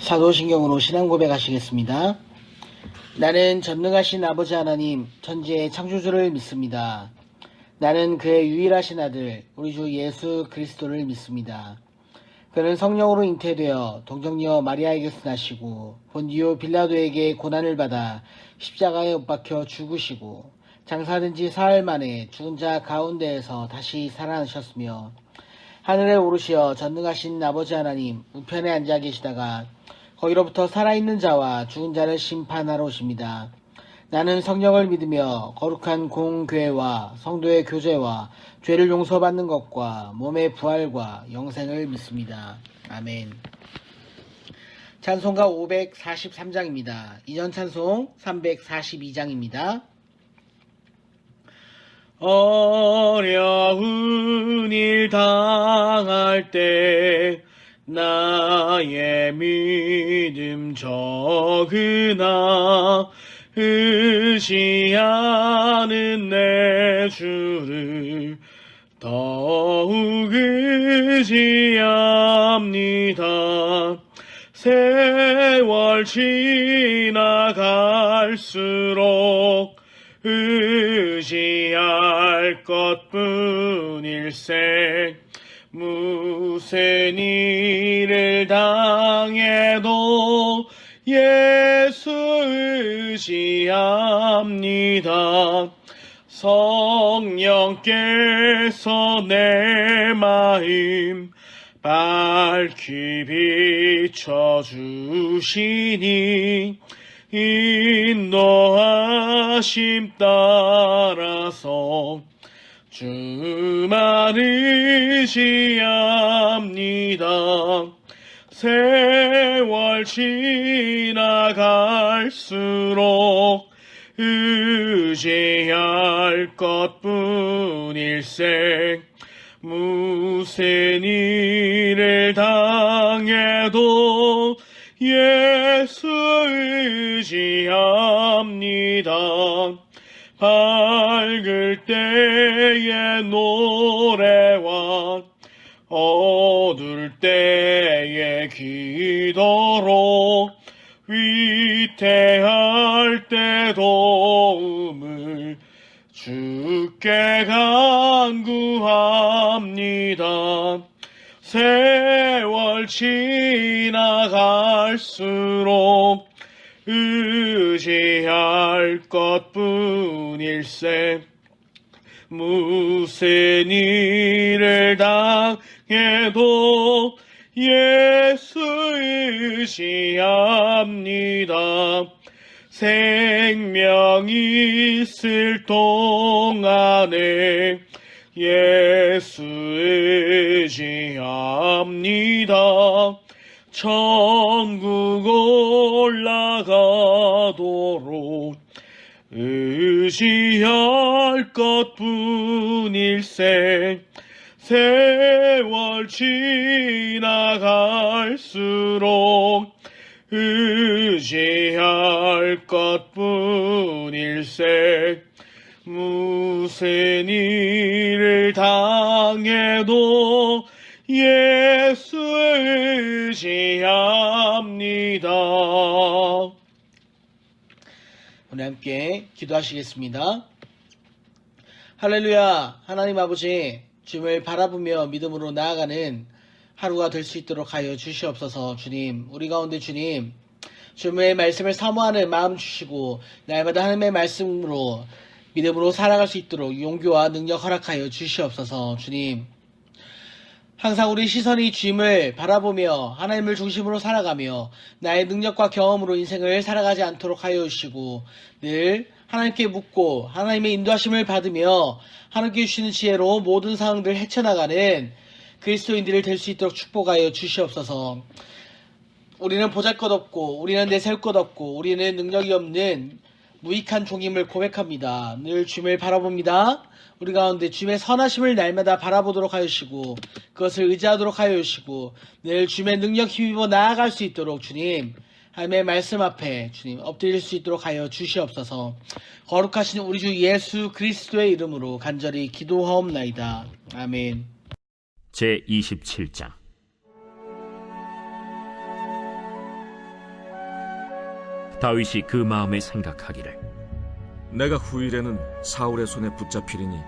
사도신경으로 신앙 고백하시겠습니다. 나는 전능하신 아버지 하나님, 천지의 창조주를 믿습니다. 나는 그의 유일하신 아들, 우리 주 예수 그리스도를 믿습니다. 그는 성령으로 잉태되어 동정녀 마리아에게서 나시고 본디오 빌라도에게 고난을 받아 십자가에 못 박혀 죽으시고 장사된 지 사흘 만에 죽은 자 가운데에서 다시 살아나셨으며 하늘에 오르시어 전능하신 아버지 하나님 우편에 앉아 계시다가 거기로부터 살아있는 자와 죽은 자를 심판하러 오십니다. 나는 성령을 믿으며 거룩한 공교회와 성도의 교제와 죄를 용서받는 것과 몸의 부활과 영생을 믿습니다. 아멘. 찬송가 543장입니다. 이전 찬송 342장입니다. 어려운 일 당할 때 나의 믿음 적으나 의지하는 내 주를 더욱 의지합니다. 세월 지나갈수록 의지할 것뿐일세. 무슨 일을 당해도 예수 의지합니다. 성령께서 내 마음 밝히 비춰주시니 인도하심 따라서 주만 의지합니다. 세월 지나갈수록 의지할 것뿐일세. 무슨 일을 당해도 예수 의지합니다. 밝을 때의 노래와 어두울 때의 기도로 위태할 때 도움을 주께 간구합니다. 세월 지나갈수록 의지할 것뿐일세. 무슨 일을 당해도 예수 의지합니다. 생명 있을 동안에 예수 의지합니다. 천국 올라가도록 의지할 것뿐일세. 세월 지나갈수록 의지할 것뿐일세. 무슨 일을 당해도 예수 의지합니다. 오늘 함께 기도하시겠습니다. 할렐루야. 하나님 아버지, 주님을 바라보며 믿음으로 나아가는 하루가 될 수 있도록 하여 주시옵소서. 주님, 우리 가운데 주님, 주님의 말씀을 사모하는 마음 주시고 날마다 하나님의 말씀으로 믿음으로 살아갈 수 있도록 용기와 능력 허락하여 주시옵소서. 주님, 항상 우리 시선이 주님을 바라보며 하나님을 중심으로 살아가며 나의 능력과 경험으로 인생을 살아가지 않도록 하여 주시고 늘 하나님께 묻고 하나님의 인도하심을 받으며 하나님께 주시는 지혜로 모든 상황들을 헤쳐나가는 그리스도인들을 될 수 있도록 축복하여 주시옵소서. 우리는 보잘것없고 우리는 내세울 것 없고 우리는 능력이 없는 무익한 종임을 고백합니다. 늘 주님을 바라봅니다. 우리 가운데 주님의 선하심을 날마다 바라보도록 하여 주시고 그것을 의지하도록 하여 주시고 늘 주님의 능력 힘입어 나아갈 수 있도록 주님 하나님의 말씀 앞에 주님 엎드릴 수 있도록 하여 주시옵소서. 거룩하신 우리 주 예수 그리스도의 이름으로 간절히 기도하옵나이다. 아멘. 제27장 다윗이 그 마음에 생각하기를 내가 후일에는 사울의 손에 붙잡히리니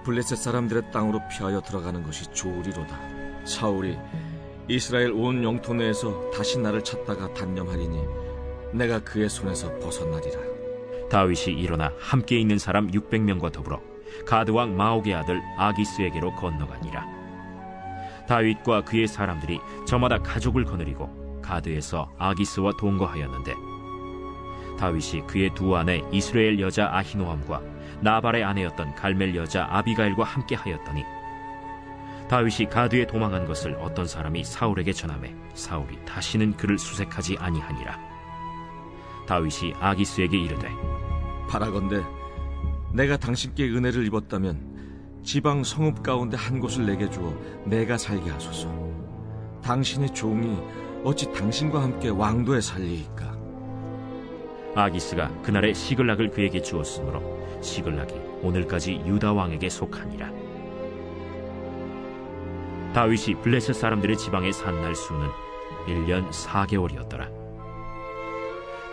블레셋 사람들의 땅으로 피하여 들어가는 것이 좋으리로다. 사울이 이스라엘 온 영토 내에서 다시 나를 찾다가 단념하리니 내가 그의 손에서 벗어나리라. 다윗이 일어나 함께 있는 사람 600명과 더불어 가드왕 마옥의 아들 아기스에게로 건너가니라. 다윗과 그의 사람들이 저마다 가족을 거느리고 가드에서 아기스와 동거하였는데 다윗이 그의 두 아내 이스라엘 여자 아히노함과 나발의 아내였던 갈멜 여자 아비가일과 함께 하였더니 다윗이 가드에 도망한 것을 어떤 사람이 사울에게 전하매 사울이 다시는 그를 수색하지 아니하니라. 다윗이 아기스에게 이르되 바라건대 내가 당신께 은혜를 입었다면 지방 성읍 가운데 한 곳을 내게 주어 내가 살게 하소서. 당신의 종이 어찌 당신과 함께 왕도에 살리이까? 아기스가 그날의 시글락을 그에게 주었으므로 시글락이 오늘까지 유다 왕에게 속하니라. 다윗이 블레셋 사람들의 지방에 산 날 수는 1년 4개월이었더라.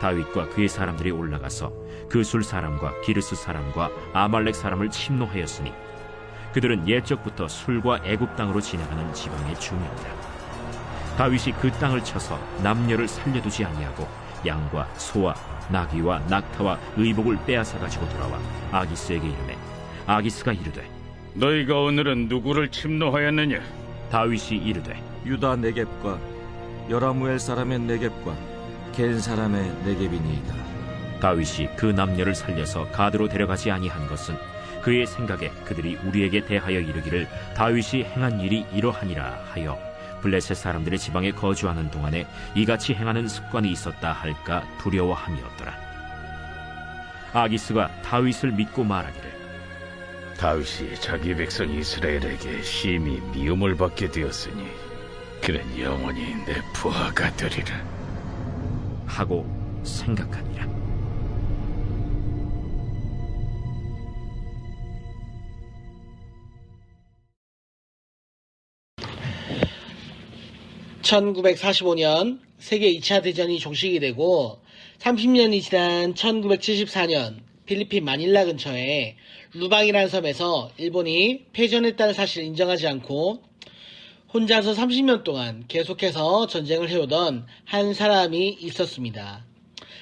다윗과 그의 사람들이 올라가서 그술 사람과 기르스 사람과 아말렉 사람을 침노하였으니 그들은 옛적부터 술과 애굽 땅으로 지나가는 지방의 주민이라. 다윗이 그 땅을 쳐서 남녀를 살려두지 아니하고 양과 소와 나귀와 낙타와 의복을 빼앗아 가지고 돌아와 아기스에게 이르매 아기스가 이르되 너희가 오늘은 누구를 침노하였느냐? 다윗이 이르되 유다 네겝과 여라무엘 사람의 네겝과 겐 사람의 네겝이니이다. 다윗이 그 남녀를 살려서 가드로 데려가지 아니한 것은 그의 생각에 그들이 우리에게 대하여 이르기를 다윗이 행한 일이 이러하니라 하여 블레셋 사람들의 지방에 거주하는 동안에 이같이 행하는 습관이 있었다 할까 두려워함이었더라. 아기스가 다윗을 믿고 말하기를 다윗이 자기 백성 이스라엘에게 심히 미움을 받게 되었으니 그는 영원히 내 부하가 되리라 하고 생각하니라. (1945년) 세계 2차 대전이 종식이 되고 30년이 지난 1974년 필리핀 마닐라 근처에 루방이라는 섬에서 일본이 패전했다는 사실을 인정하지 않고 혼자서 30년 동안 계속해서 전쟁을 해오던 한 사람이 있었습니다.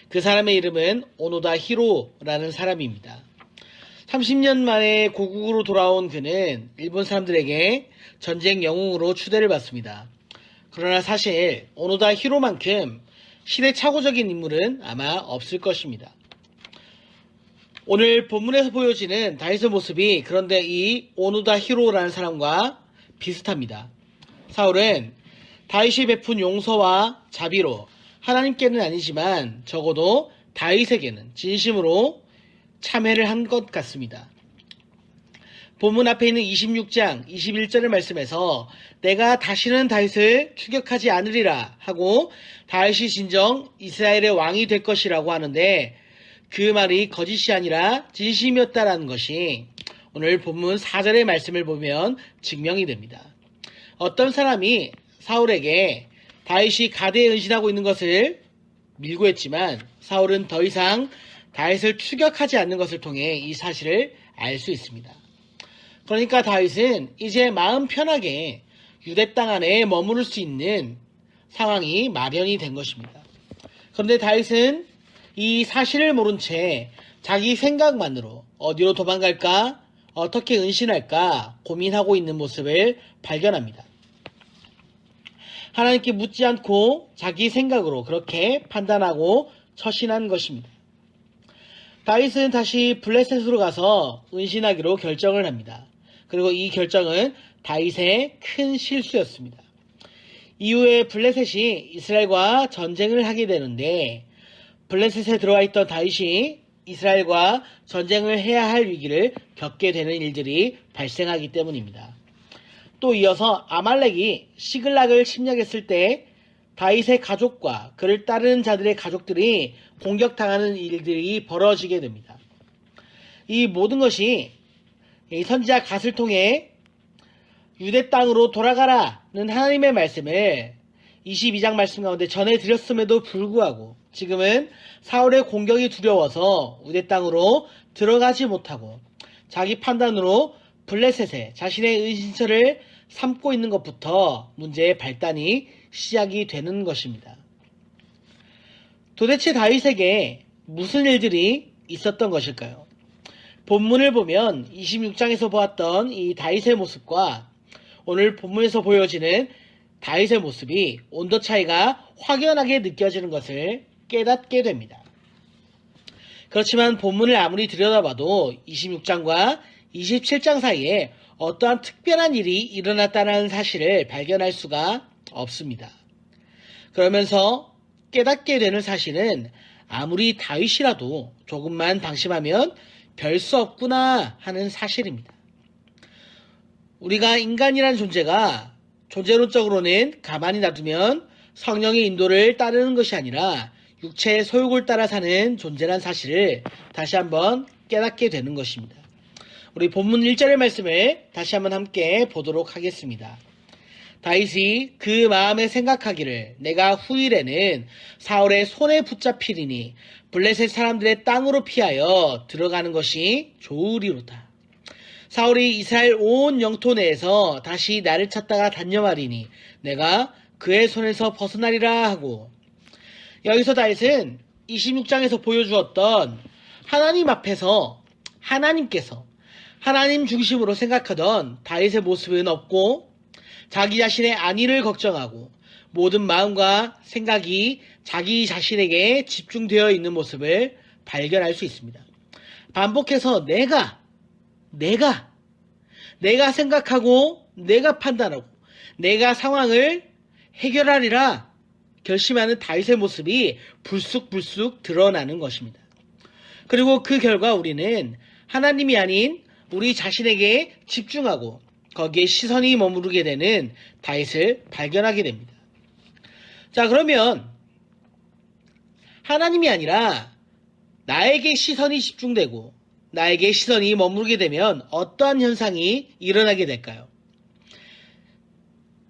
그 사람의 이름은 오노다 히로라는 사람입니다. 30년 만에 고국으로 돌아온 그는 일본 사람들에게 전쟁 영웅으로 추대를 받습니다. 그러나 사실 오노다 히로만큼 시대착오적인 인물은 아마 없을 것입니다. 오늘 본문에서 보여지는 다윗의 모습이 그런데 이 오노다 히로라는 사람과 비슷합니다. 사울은 다윗이 베푼 용서와 자비로 하나님께는 아니지만 적어도 다윗에게는 진심으로 참회를 한 것 같습니다. 본문 앞에 있는 26장 21절의 말씀에서 내가 다시는 다윗을 추격하지 않으리라 하고 다윗이 진정 이스라엘의 왕이 될 것이라고 하는데 그 말이 거짓이 아니라 진심이었다라는 것이 오늘 본문 4절의 말씀을 보면 증명이 됩니다. 어떤 사람이 사울에게 다윗이 가드에 은신하고 있는 것을 밀고 했지만 사울은 더 이상 다윗을 추격하지 않는 것을 통해 이 사실을 알 수 있습니다. 그러니까 다윗은 이제 마음 편하게 유대 땅 안에 머무를 수 있는 상황이 마련이 된 것입니다. 그런데 다윗은 이 사실을 모른 채 자기 생각만으로 어디로 도망갈까, 어떻게 은신할까 고민하고 있는 모습을 발견합니다. 하나님께 묻지 않고 자기 생각으로 그렇게 판단하고 처신한 것입니다. 다윗은 다시 블레셋으로 가서 은신하기로 결정을 합니다. 그리고 이 결정은 다윗의 큰 실수였습니다. 이후에 블레셋이 이스라엘과 전쟁을 하게 되는데 블레셋에 들어와 있던 다윗이 이스라엘과 전쟁을 해야 할 위기를 겪게 되는 일들이 발생하기 때문입니다. 또 이어서 아말렉이 시글락을 침략했을 때 다윗의 가족과 그를 따르는 자들의 가족들이 공격당하는 일들이 벌어지게 됩니다. 이 모든 것이 선지자 갓을 통해 유대 땅으로 돌아가라는 하나님의 말씀을 22장 말씀 가운데 전해드렸음에도 불구하고 지금은 사울의 공격이 두려워서 우대 땅으로 들어가지 못하고 자기 판단으로 블레셋에 자신의 은신처를 삼고 있는 것부터 문제의 발단이 시작이 되는 것입니다. 도대체 다윗에게 무슨 일들이 있었던 것일까요? 본문을 보면 26장에서 보았던 이 다윗의 모습과 오늘 본문에서 보여지는 다윗의 모습이 온도 차이가 확연하게 느껴지는 것을 깨닫게 됩니다. 그렇지만 본문을 아무리 들여다봐도 26장과 27장 사이에 어떠한 특별한 일이 일어났다는 사실을 발견할 수가 없습니다. 그러면서 깨닫게 되는 사실은 아무리 다윗이라도 조금만 방심하면 별 수 없구나 하는 사실입니다. 우리가 인간이란 존재가 존재론적으로는 가만히 놔두면 성령의 인도를 따르는 것이 아니라 육체의 소욕을 따라 사는 존재란 사실을 다시 한번 깨닫게 되는 것입니다. 우리 본문 1절의 말씀을 다시 한번 함께 보도록 하겠습니다. 다윗이 그 마음에 생각하기를 내가 후일에는 사울의 손에 붙잡히리니 블레셋 사람들의 땅으로 피하여 들어가는 것이 좋으리로다. 사울이 이스라엘 온 영토 내에서 다시 나를 찾다가 단념하리니 내가 그의 손에서 벗어나리라 하고, 여기서 다윗은 26장에서 보여주었던 하나님 앞에서 하나님께서 하나님 중심으로 생각하던 다윗의 모습은 없고 자기 자신의 안위를 걱정하고 모든 마음과 생각이 자기 자신에게 집중되어 있는 모습을 발견할 수 있습니다. 반복해서 내가 생각하고 내가 판단하고 내가 상황을 해결하리라 결심하는 다윗의 모습이 불쑥불쑥 드러나는 것입니다. 그리고 그 결과 우리는 하나님이 아닌 우리 자신에게 집중하고 거기에 시선이 머무르게 되는 다윗을 발견하게 됩니다. 자, 그러면 하나님이 아니라 나에게 시선이 집중되고 나에게 시선이 머무르게 되면 어떠한 현상이 일어나게 될까요?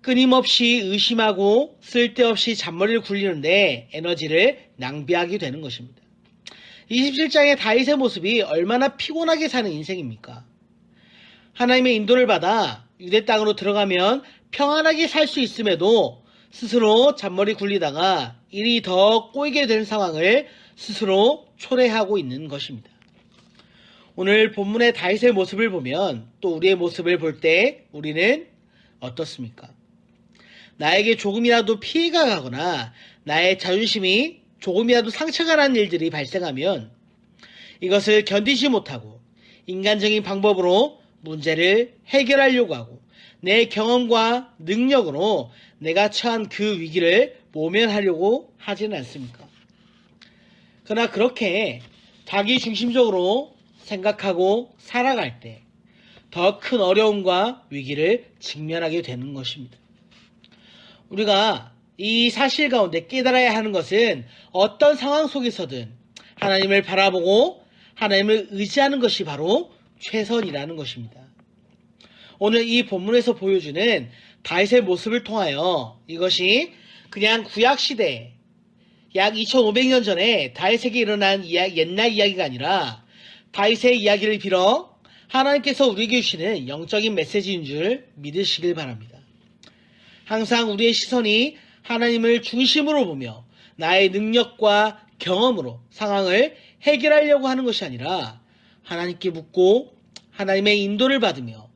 끊임없이 의심하고 쓸데없이 잔머리를 굴리는데 에너지를 낭비하게 되는 것입니다. 27장의 다윗의 모습이 얼마나 피곤하게 사는 인생입니까? 하나님의 인도를 받아 유대 땅으로 들어가면 평안하게 살 수 있음에도 스스로 잔머리 굴리다가 일이 더 꼬이게 되는 상황을 스스로 초래하고 있는 것입니다. 오늘 본문의 다윗의 모습을 보면 또 우리의 모습을 볼 때 우리는 어떻습니까? 나에게 조금이라도 피해가 가거나 나의 자존심이 조금이라도 상처가 나는 일들이 발생하면 이것을 견디지 못하고 인간적인 방법으로 문제를 해결하려고 하고 내 경험과 능력으로 내가 처한 그 위기를 모면하려고 하지는 않습니까? 그러나 그렇게 자기 중심적으로 생각하고 살아갈 때 더 큰 어려움과 위기를 직면하게 되는 것입니다. 우리가 이 사실 가운데 깨달아야 하는 것은 어떤 상황 속에서든 하나님을 바라보고 하나님을 의지하는 것이 바로 최선이라는 것입니다. 오늘 이 본문에서 보여주는 다윗의 모습을 통하여 이것이 그냥 구약시대 약 2500년 전에 다윗에게 일어난 옛날 이야기가 아니라 다윗의 이야기를 빌어 하나님께서 우리에게 주시는 영적인 메시지인 줄 믿으시길 바랍니다. 항상 우리의 시선이 하나님을 중심으로 보며 나의 능력과 경험으로 상황을 해결하려고 하는 것이 아니라 하나님께 묻고 하나님의 인도를 받으며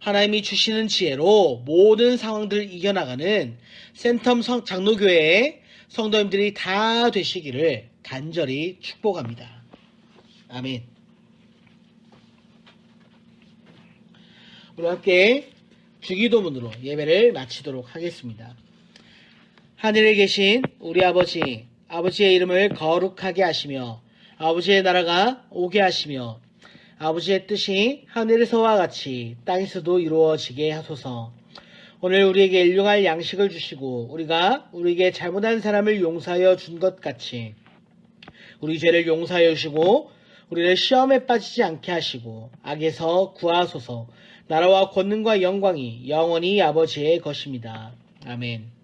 하나님이 주시는 지혜로 모든 상황들을 이겨나가는 센텀 장로교회의 성도님들이 다 되시기를 간절히 축복합니다. 아멘. 우리 함께 주기도문으로 예배를 마치도록 하겠습니다. 하늘에 계신 우리 아버지, 아버지의 이름을 거룩하게 하시며 아버지의 나라가 오게 하시며 아버지의 뜻이 하늘에서와 같이 땅에서도 이루어지게 하소서. 오늘 우리에게 일용할 양식을 주시고 우리가 우리에게 잘못한 사람을 용서하여 준 것 같이 우리 죄를 용서하여 주시고 우리를 시험에 빠지지 않게 하시고 악에서 구하소서. 나라와 권능과 영광이 영원히 아버지의 것입니다. 아멘.